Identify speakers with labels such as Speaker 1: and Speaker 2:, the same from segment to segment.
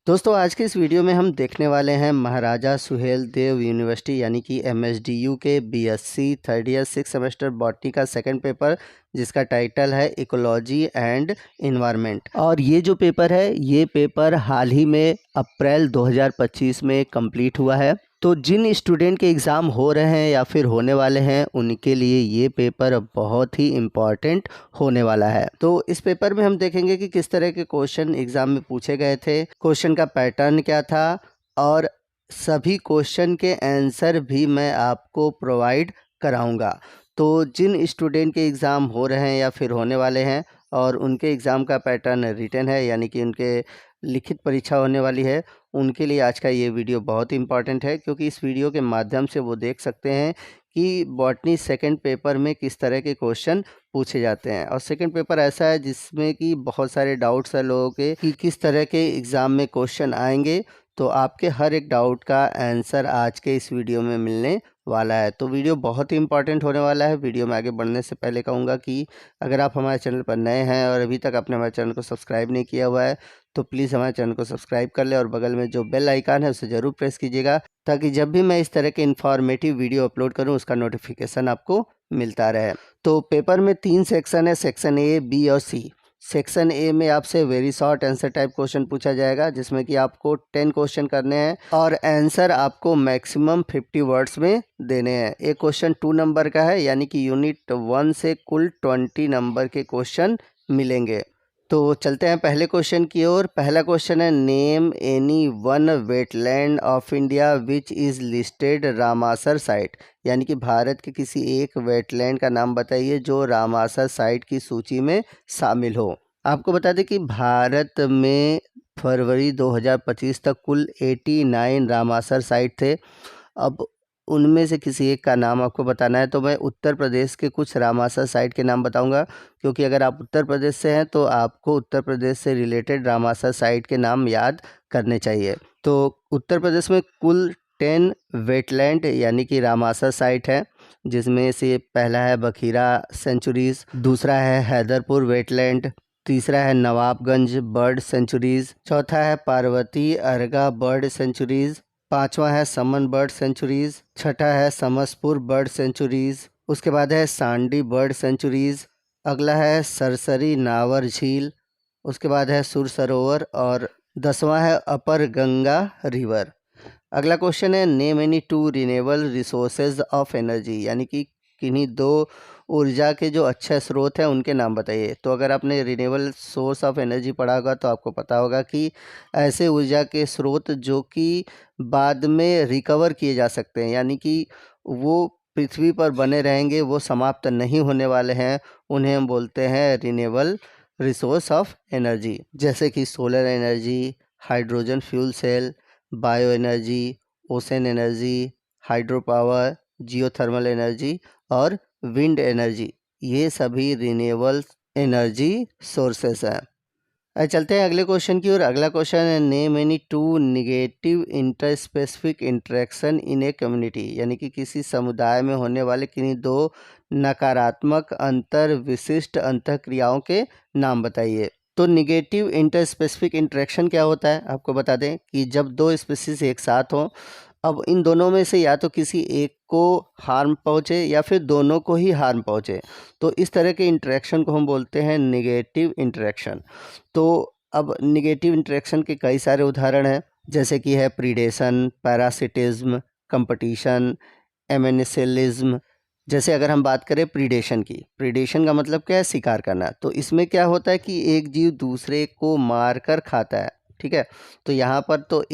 Speaker 1: दोस्तों आज के इस वीडियो में हम देखने वाले हैं महाराजा सुहेल देव यूनिवर्सिटी यानी कि एमएसडीयू के BSc third year 6 semester botany का सेकंड पेपर, जिसका टाइटल है इकोलॉजी एंड इन्वायरमेंट। और ये जो पेपर है ये पेपर हाल ही में अप्रैल 2025 में कंप्लीट हुआ है। तो जिन स्टूडेंट के एग्ज़ाम हो रहे हैं या फिर होने वाले हैं उनके लिए ये पेपर बहुत ही इम्पॉर्टेंट होने वाला है। तो इस पेपर में हम देखेंगे कि किस तरह के क्वेश्चन एग्ज़ाम में पूछे गए थे, क्वेश्चन का पैटर्न क्या था और सभी क्वेश्चन के आंसर भी मैं आपको प्रोवाइड कराऊंगा। तो जिन स्टूडेंट के एग्ज़ाम हो रहे हैं या फिर होने वाले हैं और उनके एग्ज़ाम का पैटर्न रिटन है यानी कि उनके लिखित परीक्षा होने वाली है, उनके लिए आज का ये वीडियो बहुत इंपॉर्टेंट है, क्योंकि इस वीडियो के माध्यम से वो देख सकते हैं कि बॉटनी सेकंड पेपर में किस तरह के क्वेश्चन पूछे जाते हैं। और सेकंड पेपर ऐसा है जिसमें कि बहुत सारे डाउट्स है लोगों के कि किस तरह के एग्ज़ाम में क्वेश्चन आएंगे। तो आपके हर एक डाउट का आंसर आज के इस वीडियो में मिलने वाला है। तो वीडियो बहुत ही इंपॉर्टेंट होने वाला है। वीडियो में आगे बढ़ने से पहले कहूँगा कि अगर आप हमारे चैनल पर नए हैं और अभी तक आपने हमारे चैनल को सब्सक्राइब नहीं किया हुआ है तो प्लीज़ हमारे चैनल को सब्सक्राइब कर ले और बगल में जो बेल आइकन है उसे ज़रूर प्रेस कीजिएगा, ताकि जब भी मैं इस तरह के इन्फॉर्मेटिव वीडियो अपलोड करूं उसका नोटिफिकेशन आपको मिलता रहे। तो पेपर में 3 सेक्शन है, सेक्शन ए, बी और सी। सेक्शन ए में आपसे very short answer type question पूछा जाएगा, जिसमें कि आपको 10 क्वेश्चन करने हैं और आंसर आपको मैक्सिमम 50 वर्ड्स में देने हैं। एक क्वेश्चन 2 नंबर का है, यानी कि यूनिट 1 से कुल 20 नंबर के क्वेश्चन मिलेंगे। तो चलते हैं पहले क्वेश्चन की ओर। पहला क्वेश्चन है, name any one wetland of India which is listed Ramsar site, यानी कि भारत के किसी एक वेटलैंड का नाम बताइए जो रामासर साइट की सूची में शामिल हो। आपको बता दें कि भारत में फरवरी 2025 तक कुल 89 रामासर साइट थे। अब उनमें से किसी एक का नाम आपको बताना है। तो मैं उत्तर प्रदेश के कुछ रामासर साइट के नाम बताऊंगा, क्योंकि अगर आप उत्तर प्रदेश से हैं तो आपको उत्तर प्रदेश से रिलेटेड रामासर साइट के नाम याद करने चाहिए। तो उत्तर प्रदेश में कुल 10 वेटलैंड यानी कि रामासर साइट है, जिसमें से पहला है बखीरा सेंचुरीज, दूसरा है हैदरपुर वेटलैंड, तीसरा है नवाबगंज बर्ड सेंचुरीज, चौथा है पार्वती अर्गा बर्ड सेंचुरीज, पांचवा है समन बर्ड सेंचुरीज, छठा है समसपुर बर्ड सेंचुरीज, उसके बाद है सांडी बर्ड सेंचुरीज, अगला है सरसरी नावर झील, उसके बाद है सुर सरोवर और 10वां है अपर गंगा रिवर। अगला क्वेश्चन है, name any 2 renewable resources of energy, यानी कि किन्हीं 2 ऊर्जा के जो अच्छे स्रोत हैं उनके नाम बताइए। तो अगर आपने रिन्यूएबल सोर्स ऑफ एनर्जी पढ़ा होगा तो आपको पता होगा कि ऐसे ऊर्जा के स्रोत जो कि बाद में रिकवर किए जा सकते हैं, यानी कि वो पृथ्वी पर बने रहेंगे, वो समाप्त नहीं होने वाले हैं, उन्हें हम बोलते हैं रिन्यूएबल रिसोर्स ऑफ एनर्जी। जैसे कि solar energy, hydrogen fuel cell, bio energy, ocean energy, hydro power, geothermal energy और विंड एनर्जी, ये सभी रिन्यूएबल एनर्जी सोर्सेस हैं। चलते हैं अगले क्वेश्चन की ओर। अगला क्वेश्चन है, name any 2 negative interspecific interaction in a community, यानी कि किसी समुदाय में होने वाले किन्हीं 2 नकारात्मक अंतर विशिष्ट अंतःक्रियाओं के नाम बताइए। तो निगेटिव इंटरस्पेसिफिक इंटरेक्शन क्या होता है, आपको बता दें कि जब 2 स्पीसीज एक साथ हों, अब इन दोनों में से या तो किसी एक को हार्म पहुँचे या फिर दोनों को ही हार्म पहुँचे, तो इस तरह के इंटरेक्शन को हम बोलते हैं निगेटिव इंटरेक्शन। तो अब निगेटिव इंटरेक्शन के कई सारे उदाहरण हैं, जैसे कि है प्रीडेशन, पैरासिटिज्म, कंपटीशन, एमेनिसिलिज्म। जैसे अगर हम बात करें प्रीडेशन की, प्रीडेशन का मतलब क्या है, शिकार करना। तो इसमें क्या होता है कि एक जीव दूसरे को मारकर खाता है, ठीक है। तो यहाँ पर तो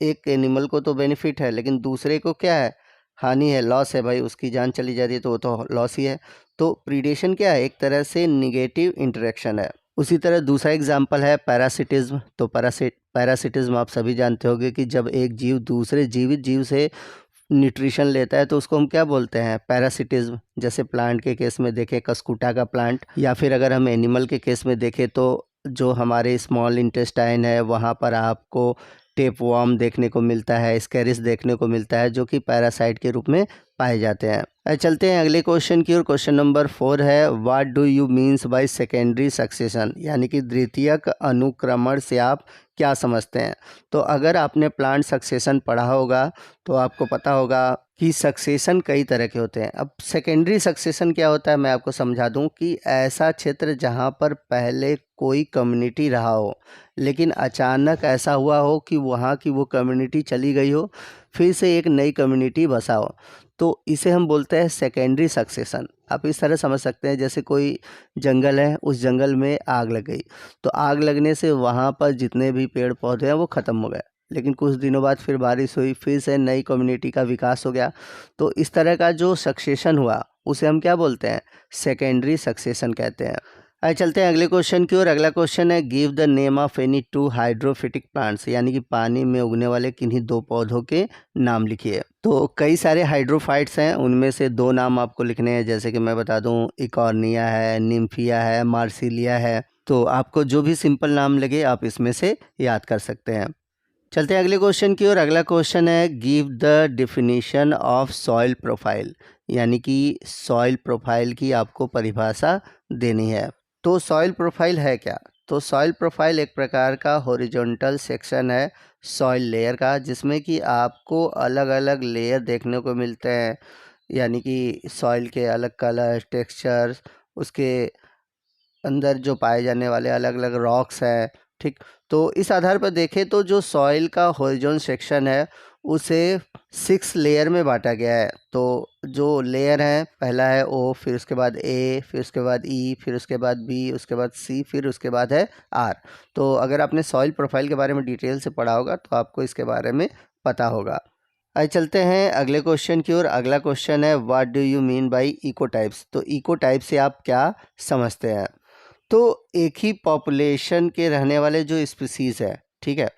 Speaker 1: एक एनिमल को तो बेनिफिट है, लेकिन दूसरे को क्या है, हानि है, लॉस है, भाई उसकी जान चली जाती है तो वो तो लॉस ही है। तो प्रीडेशन क्या है, एक तरह से निगेटिव इंटरेक्शन है। उसी तरह दूसरा एग्जाम्पल है पैरासिटिज्म। तो पैरासिटिज्म आप सभी जानते होंगे कि जब एक जीव दूसरे जीवित जीव से न्यूट्रिशन लेता है तो उसको हम क्या बोलते हैं, पैरासिटिज्म। जैसे प्लांट के केस में देखें कस्कुटा का प्लांट, या फिर अगर हम एनिमल के केस में देखें तो जो हमारे स्मॉल इंटेस्टाइन है वहाँ पर आपको टेपवर्म देखने को मिलता है, स्कैरिस देखने को मिलता है, जो कि पैरासाइट के रूप में पाए जाते हैं। चलते हैं अगले क्वेश्चन की ओर। क्वेश्चन नंबर 4 है, what do you means by secondary succession, यानी कि द्वितीयक अनुक्रमण से आप क्या समझते हैं। तो अगर आपने प्लांट सक्सेशन पढ़ा होगा तो आपको पता होगा कि सक्सेशन कई तरह के होते हैं। अब सेकेंडरी सक्सेशन क्या होता है मैं आपको समझा दूं कि ऐसा क्षेत्र जहां पर पहले कोई कम्युनिटी रहा हो लेकिन अचानक ऐसा हुआ हो कि वहां की वो कम्युनिटी चली गई हो, फिर से एक नई कम्युनिटी बसा हो, तो इसे हम बोलते हैं सेकेंडरी सक्सेशन। आप इस तरह समझ सकते हैं जैसे कोई जंगल है, उस जंगल में आग लग गई, तो आग लगने से वहाँ पर जितने भी पेड़ पौधे हैं वो ख़त्म हो गए, लेकिन कुछ दिनों बाद फिर बारिश हुई, फिर से नई कम्युनिटी का विकास हो गया। तो इस तरह का जो सक्सेशन हुआ उसे हम क्या बोलते हैं, सेकेंडरी सक्सेशन कहते हैं। आइए चलते हैं अगले क्वेश्चन की ओर। अगला क्वेश्चन है, give the name of any two hydrophytic plants, यानी कि पानी में उगने वाले किन्हीं दो पौधों के नाम लिखिए। तो कई सारे हाइड्रोफाइट्स हैं, उनमें से दो नाम आपको लिखने हैं, जैसे कि मैं बता दूं, इकॉर्निया है, निम्फिया है, मार्सिलिया है। तो आपको जो भी सिंपल नाम लगे आप इसमें से याद कर सकते हैं। चलते हैं अगले क्वेश्चन की ओर। अगला क्वेश्चन है, give the definition of soil profile, यानी कि सॉइल प्रोफाइल की आपको परिभाषा देनी है। तो सॉइल प्रोफाइल है क्या। तो सॉइल प्रोफाइल एक प्रकार का हॉरिजॉन्टल सेक्शन है सॉइल लेयर का, जिसमें कि आपको अलग अलग लेयर देखने को मिलते हैं, यानी कि सॉइल के अलग कलर, टेक्सचर्स, उसके अंदर जो पाए जाने वाले अलग अलग रॉक्स हैं। ठीक, तो इस आधार पर देखें तो जो सॉइल का हॉरिजॉन सेक्शन है उसे 6 लेयर में बांटा गया है। तो जो लेयर हैं, पहला है ओ, फिर उसके बाद ए, फिर उसके बाद ई, फिर उसके बाद बी, उसके बाद सी, फिर उसके बाद है आर। तो अगर आपने सॉइल प्रोफाइल के बारे में डिटेल से पढ़ा होगा तो आपको इसके बारे में पता होगा। आइए चलते हैं अगले क्वेश्चन की ओर। अगला क्वेश्चन है, what do you mean by eco types. तो इको टाइप से आप क्या समझते हैं। तो एक ही पॉपुलेशन के रहने वाले जो स्पीसीज़ है, ठीक है,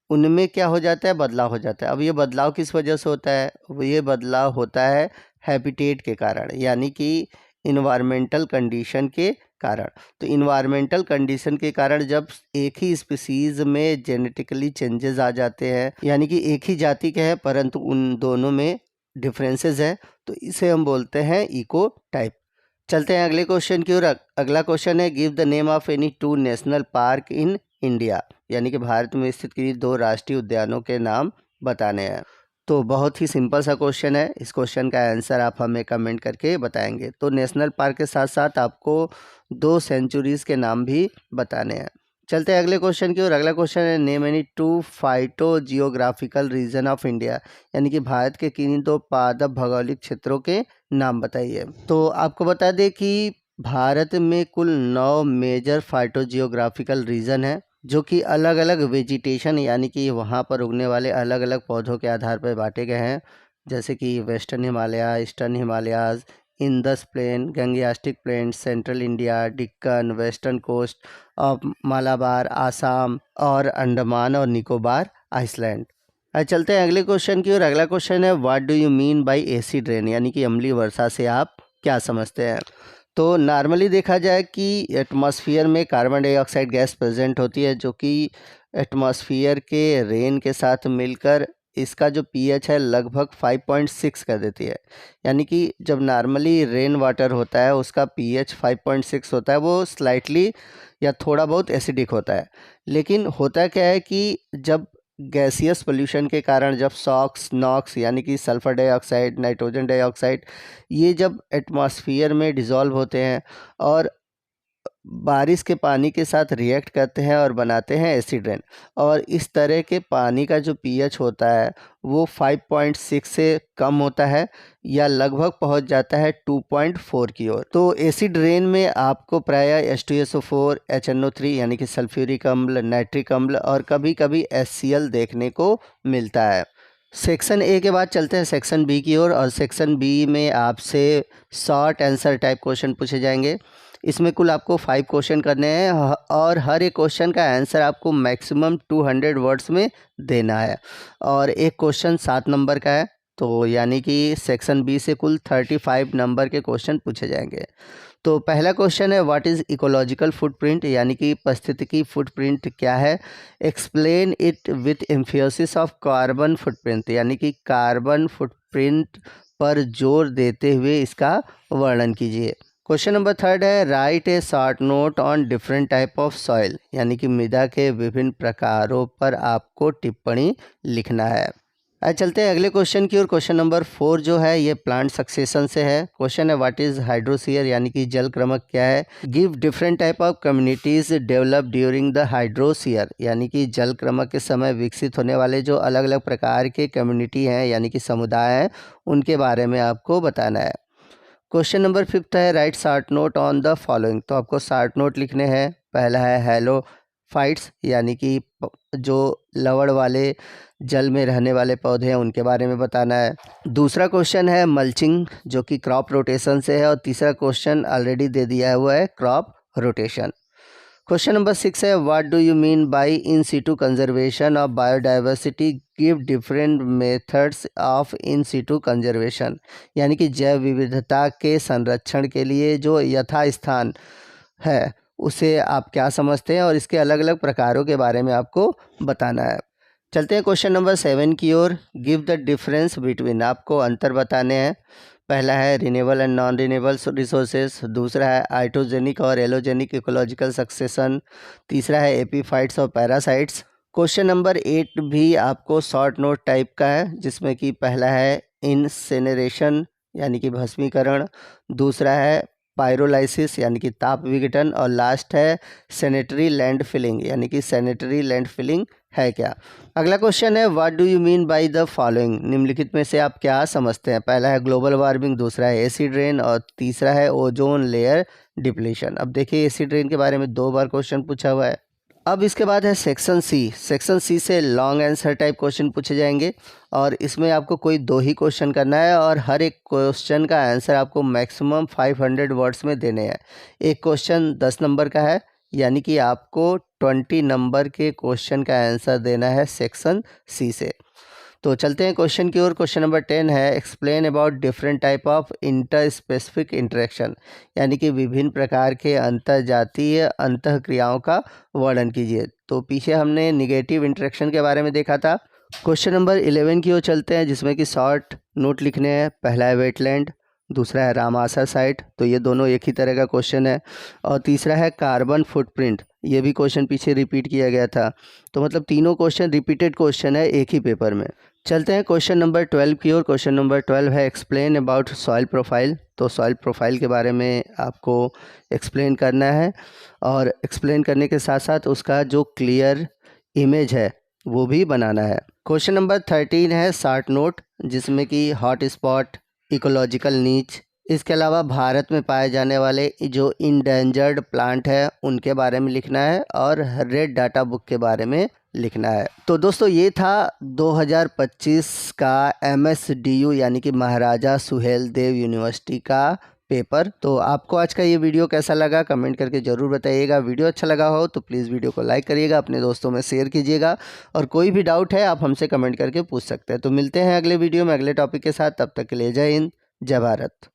Speaker 1: उनमें क्या हो जाता है, बदलाव हो जाता है। अब ये बदलाव किस वजह से होता है, वो ये बदलाव होता है हैबिटेट के कारण, यानी कि इन्वायरमेंटल कंडीशन के कारण। तो इन्वायरमेंटल कंडीशन के कारण जब एक ही स्पीसीज़ में जेनेटिकली चेंजेस आ जाते हैं, यानी कि एक ही जाति के हैं परंतु उन दोनों में डिफरेंसेस हैं, तो इसे हम बोलते हैं इको टाइप। चलते हैं अगले क्वेश्चन की ओर। अगला क्वेश्चन है, give the name of any to national park in India, यानी कि भारत में स्थित किसी दो राष्ट्रीय उद्यानों के नाम बताने हैं। तो बहुत ही सिंपल सा क्वेश्चन है, इस क्वेश्चन का आंसर आप हमें कमेंट करके बताएंगे। तो नेशनल पार्क के साथ साथ आपको 2 सेंचुरीज के नाम भी बताने हैं। चलते हैं अगले क्वेश्चन की ओर। अगला क्वेश्चन है, name any two phyto geographical region of India, यानी कि भारत के किन्हीं दो पादप भौगोलिक क्षेत्रों के नाम बताइए। तो आपको बता दें कि भारत में कुल 9 मेजर फाइटो जियोग्राफिकल रीजन है, जो कि अलग अलग वेजिटेशन, यानी कि वहाँ पर उगने वाले अलग अलग पौधों के आधार पर बांटे गए हैं, जैसे कि western Himalaya, eastern Himalayas, Indus plain, Gangetic plain, central India, Deccan, western coast of Malabar, Assam और अंडमान और निकोबार आइसलैंड। आज चलते हैं अगले क्वेश्चन की ओर। अगला क्वेश्चन है, what do you mean bye acid rain, यानी कि अम्लीय वर्षा से आप क्या समझते हैं। तो नॉर्मली देखा जाए कि एटमॉस्फेयर में कार्बन डाइऑक्साइड गैस प्रेजेंट होती है, जो कि एटमॉस्फेयर के रेन के साथ मिलकर इसका जो पीएच है लगभग 5.6 कर देती है। यानी कि जब नॉर्मली रेन वाटर होता है उसका पीएच 5.6 होता है, वो स्लाइटली या थोड़ा बहुत एसिडिक होता है। लेकिन होता क्या है कि जब गैसियस पोल्यूशन के कारण जब सॉक्स, नॉक्स, यानी कि सल्फ़र डाइऑक्साइड, नाइट्रोजन डाइऑक्साइड, ये जब एटमॉस्फेयर में डिज़ोल्व होते हैं और बारिश के पानी के साथ रिएक्ट करते हैं और बनाते हैं एसिड रेन, और इस तरह के पानी का जो पीएच होता है वो 5.6 से कम होता है या लगभग पहुंच जाता है 2.4 की ओर। तो एसिड रेन में आपको प्रायः H2SO4, HNO3 यानी कि सल्फ्यूरिक अम्ल, नाइट्रिक अम्ल और कभी कभी HCl देखने को मिलता है। सेक्शन ए के बाद चलते हैं सेक्शन बी की ओर, और सेक्शन बी में आपसे शॉर्ट आंसर टाइप क्वेश्चन पूछे जाएंगे। इसमें कुल आपको 5 क्वेश्चन करने हैं और हर एक क्वेश्चन का आंसर आपको मैक्सिमम 200 वर्ड्स में देना है, और एक क्वेश्चन 7 नंबर का है। तो यानी कि सेक्शन बी से कुल 35 नंबर के क्वेश्चन पूछे जाएंगे। तो पहला क्वेश्चन है, व्हाट इज़ इकोलॉजिकल फुटप्रिंट, यानी कि पारिस्थितिकी फुटप्रिंट क्या है। Explain it with emphasis of carbon footprint, यानी कि कार्बन फुटप्रिंट पर जोर देते हुए इसका वर्णन कीजिए। क्वेश्चन नंबर 3 है right A short note on different type of soil, यानी कि मृदा के विभिन्न प्रकारों पर आपको टिप्पणी लिखना है। आज चलते हैं अगले क्वेश्चन की ओर। क्वेश्चन नंबर 4 जो है ये प्लांट सक्सेशन से है। क्वेश्चन है व्हाट इज हाइड्रोसीयर, यानी कि जल क्रमक क्या है। Give different type of communities develop during the hydrosere, यानी कि जल क्रमक के समय विकसित होने वाले जो अलग अलग प्रकार के कम्युनिटी हैं यानी कि समुदाय हैं, उनके बारे में आपको बताना है। क्वेश्चन नंबर 5 है right short note on the following, तो आपको शॉर्ट नोट लिखने हैं। पहला है हेलोफाइट्स, यानी कि जो लवण वाले जल में रहने वाले पौधे हैं उनके बारे में बताना है। दूसरा क्वेश्चन है मल्चिंग, जो कि क्रॉप रोटेशन से है। और तीसरा क्वेश्चन ऑलरेडी दे दिया हुआ है क्रॉप रोटेशन। क्वेश्चन नंबर 6 है what do you mean by in situ conservation of biodiversity, give different methods of in situ conservation, यानी कि जैव विविधता के संरक्षण के लिए जो यथास्थान है उसे आप क्या समझते हैं और इसके अलग अलग प्रकारों के बारे में आपको बताना है। चलते हैं क्वेश्चन नंबर 7 की ओर। गिव द डिफरेंस बिटवीन, आपको अंतर बताने हैं। पहला है renewable and non renewable resources, दूसरा है आइटोजेनिक और एलोजेनिक इकोलॉजिकल सक्सेशन, तीसरा है एपीफाइट्स और पैरासाइट्स। क्वेश्चन नंबर 8 भी आपको शॉर्ट नोट टाइप का है, जिसमें कि पहला है इंसिनरेशन यानी कि भस्मीकरण, दूसरा है पायरोलाइसिस यानी कि ताप विघटन, और लास्ट है सैनिटरी लैंड फिलिंग, यानी कि सैनिटरी लैंड फिलिंग है क्या। अगला क्वेश्चन है what do you mean by the following, निम्नलिखित में से आप क्या समझते हैं। पहला है ग्लोबल वार्मिंग, दूसरा है एसिड रेन और तीसरा है ओजोन लेयर डिप्लीशन। अब देखिए एसिड रेन के बारे में 2 बार क्वेश्चन पूछा हुआ है। अब इसके बाद है सेक्शन सी। सेक्शन सी से लॉन्ग आंसर टाइप क्वेश्चन पूछे जाएंगे और इसमें आपको कोई 2 ही क्वेश्चन करना है और हर एक क्वेश्चन का आंसर आपको मैक्सिमम 500 वर्ड्स में देने हैं। एक क्वेश्चन 10 नंबर का है, यानी कि आपको 20 नंबर के क्वेश्चन का आंसर देना है सेक्शन सी से। तो चलते हैं क्वेश्चन की ओर। क्वेश्चन नंबर 10 है explain about different type of inter specific interaction, यानी कि विभिन्न प्रकार के अंतर्जातीय अंतःक्रियाओं का वर्णन कीजिए। तो पीछे हमने निगेटिव इंटरेक्शन के बारे में देखा था। क्वेश्चन नंबर 11 की ओर चलते हैं, जिसमें कि शॉर्ट नोट लिखने हैं। पहला है वेटलैंड, दूसरा है रामासर साइट, तो ये दोनों एक ही तरह का क्वेश्चन है। और तीसरा है कार्बन फुटप्रिंट, ये भी क्वेश्चन पीछे रिपीट किया गया था। तो मतलब तीनों क्वेश्चन रिपीटेड क्वेश्चन है एक ही पेपर में। चलते हैं क्वेश्चन नंबर 12 की ओर। क्वेश्चन नंबर 12 है एक्सप्लेन अबाउट सॉइल प्रोफाइल, तो सॉइल प्रोफाइल के बारे में आपको एक्सप्लेन करना है और एक्सप्लेन करने के साथ साथ उसका जो क्लियर इमेज है वो भी बनाना है। क्वेश्चन नंबर 13 है शॉर्ट नोट, जिसमें कि हॉट स्पॉट, इकोलॉजिकल नीच, इसके अलावा भारत में पाए जाने वाले जो इंडेंजर्ड प्लांट है उनके बारे में लिखना है और रेड डाटा बुक के बारे में लिखना है। तो दोस्तों ये था 2025 का MSDU यानी कि महाराजा सुहेलदेव यूनिवर्सिटी का पेपर। तो आपको आज का ये वीडियो कैसा लगा कमेंट करके ज़रूर बताइएगा। वीडियो अच्छा लगा हो तो प्लीज़ वीडियो को लाइक करिएगा, अपने दोस्तों में शेयर कीजिएगा और कोई भी डाउट है आप हमसे कमेंट करके पूछ सकते हैं। तो मिलते हैं अगले वीडियो में अगले टॉपिक के साथ, तब तक के लिए जय हिंद, जय भारत।